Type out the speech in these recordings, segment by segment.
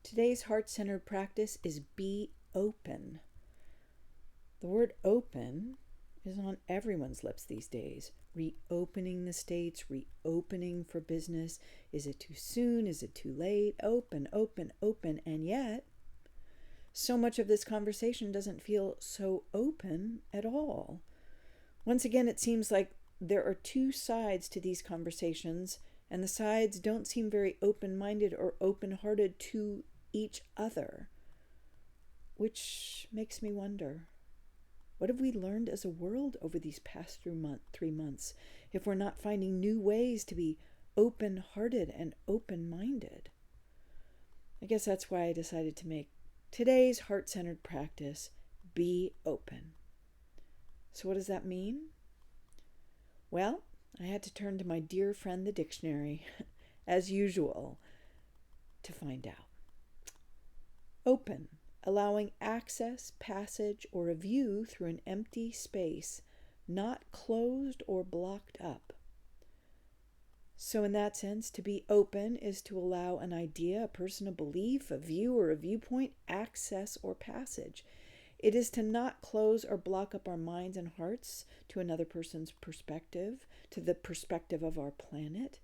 Today's heart-centered practice is be open. The word open is on everyone's lips these days. Reopening the states, reopening for business. Is it too soon? Is it too late? Open, open, open. And yet, so much of this conversation doesn't feel so open at all. Once again, it seems like there are two sides to these conversations, and the sides don't seem very open-minded or open-hearted to each other, which makes me wonder, what have we learned as a world over these past 3 months if we're not finding new ways to be open-hearted and open-minded? I guess that's why I decided to make today's heart-centered practice be open. So what does that mean? Well, I had to turn to my dear friend, the dictionary, as usual, to find out. Open, allowing access, passage, or a view through an empty space, not closed or blocked up. So in that sense, to be open is to allow an idea, a person, a belief, a view, or a viewpoint access or passage. It is to not close or block up our minds and hearts to another person's perspective, to the perspective of our planet.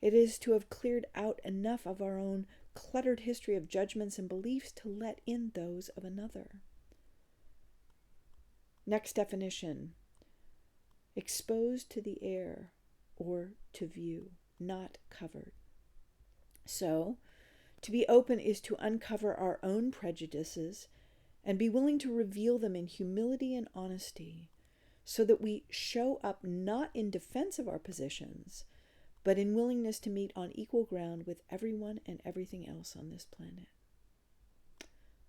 It is to have cleared out enough of our own cluttered history of judgments and beliefs to let in those of another. Next definition: exposed to the air or to view, not covered. So, to be open is to uncover our own prejudices and be willing to reveal them in humility and honesty, so that we show up not in defense of our positions, but in willingness to meet on equal ground with everyone and everything else on this planet.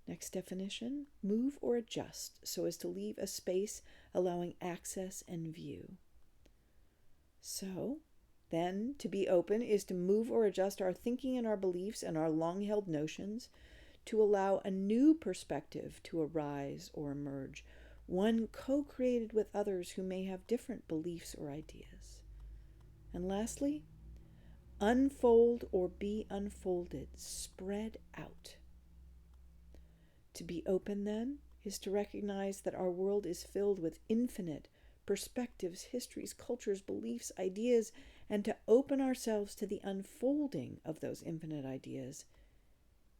Next definition: move or adjust so as to leave a space allowing access and view. So, then, to be open is to move or adjust our thinking and our beliefs and our long-held notions to allow a new perspective to arise or emerge, one co-created with others who may have different beliefs or ideas. And lastly, unfold or be unfolded, spread out. To be open, then, is to recognize that our world is filled with infinite perspectives, histories, cultures, beliefs, ideas, and to open ourselves to the unfolding of those infinite ideas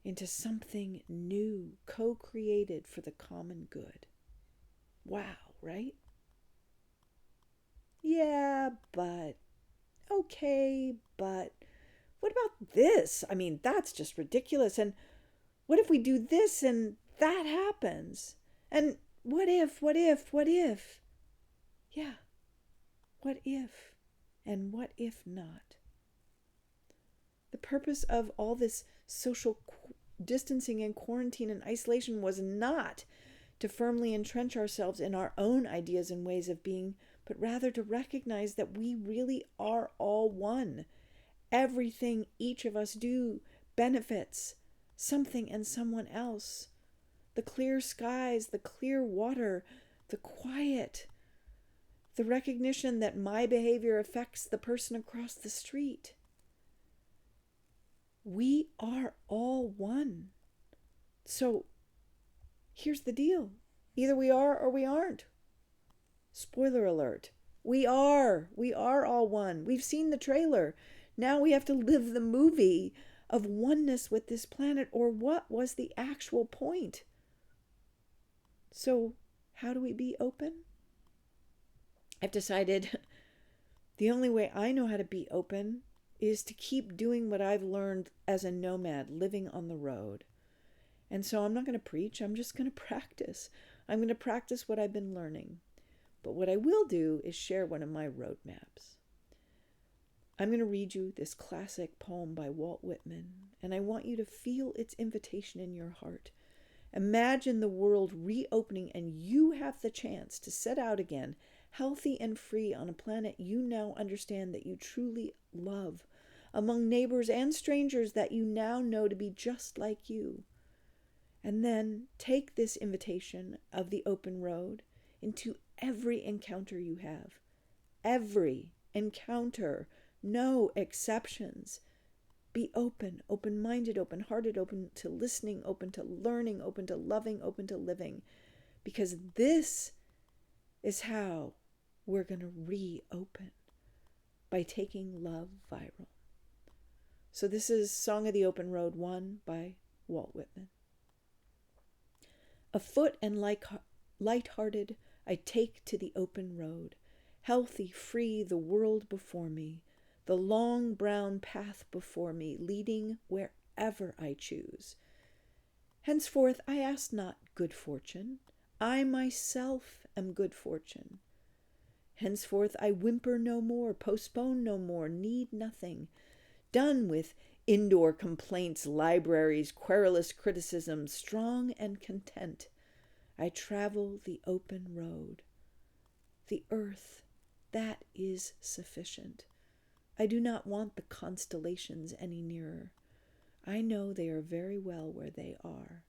into something new, co-created for the common good. Wow, right? Yeah, but okay, but what about this? I mean, that's just ridiculous. And what if we do this and that happens? And what if? Yeah, what if? And what if not? The purpose of all this social distancing and quarantine and isolation was not to firmly entrench ourselves in our own ideas and ways of being, but rather to recognize that we really are all one. Everything each of us do benefits something and someone else. The clear skies, the clear water, the quiet, the recognition that my behavior affects the person across the street. We are all one. So here's the deal. Either we are or we aren't. Spoiler alert. We are all one. We've seen the trailer. Now we have to live the movie of oneness with this planet, or what was the actual point? So how do we be open? I've decided the only way I know how to be open is to keep doing what I've learned as a nomad living on the road. And so I'm not going to preach, I'm just going to practice. I'm going to practice what I've been learning. But what I will do is share one of my roadmaps. I'm going to read you this classic poem by Walt Whitman, and I want you to feel its invitation in your heart. Imagine the world reopening and you have the chance to set out again, healthy and free on a planet you now understand that you truly love, among neighbors and strangers that you now know to be just like you. And then take this invitation of the open road into every encounter you have. Every encounter, no exceptions. Be open, open-minded, open-hearted, open to listening, open to learning, open to loving, open to living. Because this is how we're going to reopen, by taking love viral. So this is Song of the Open Road 1 by Walt Whitman. Afoot and light-hearted, I take to the open road, healthy, free, the world before me, the long brown path before me, leading wherever I choose. Henceforth I ask not good fortune, I myself am good fortune. Henceforth I whimper no more, postpone no more, need nothing. Done with indoor complaints, libraries, querulous criticism, strong and content, I travel the open road. The earth, that is sufficient. I do not want the constellations any nearer. I know they are very well where they are.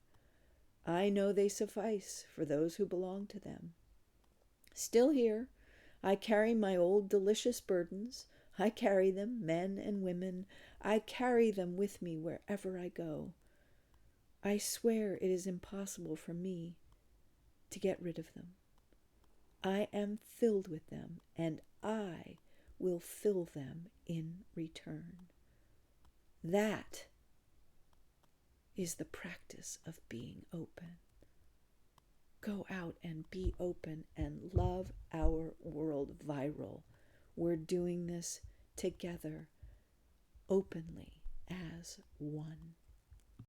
I know they suffice for those who belong to them. Still here, I carry my old delicious burdens. I carry them, men and women. I carry them with me wherever I go. I swear it is impossible for me to get rid of them. I am filled with them, and I will fill them in return. That is the practice of being open. Go out and be open and love our world viral. We're doing this together, openly, as one.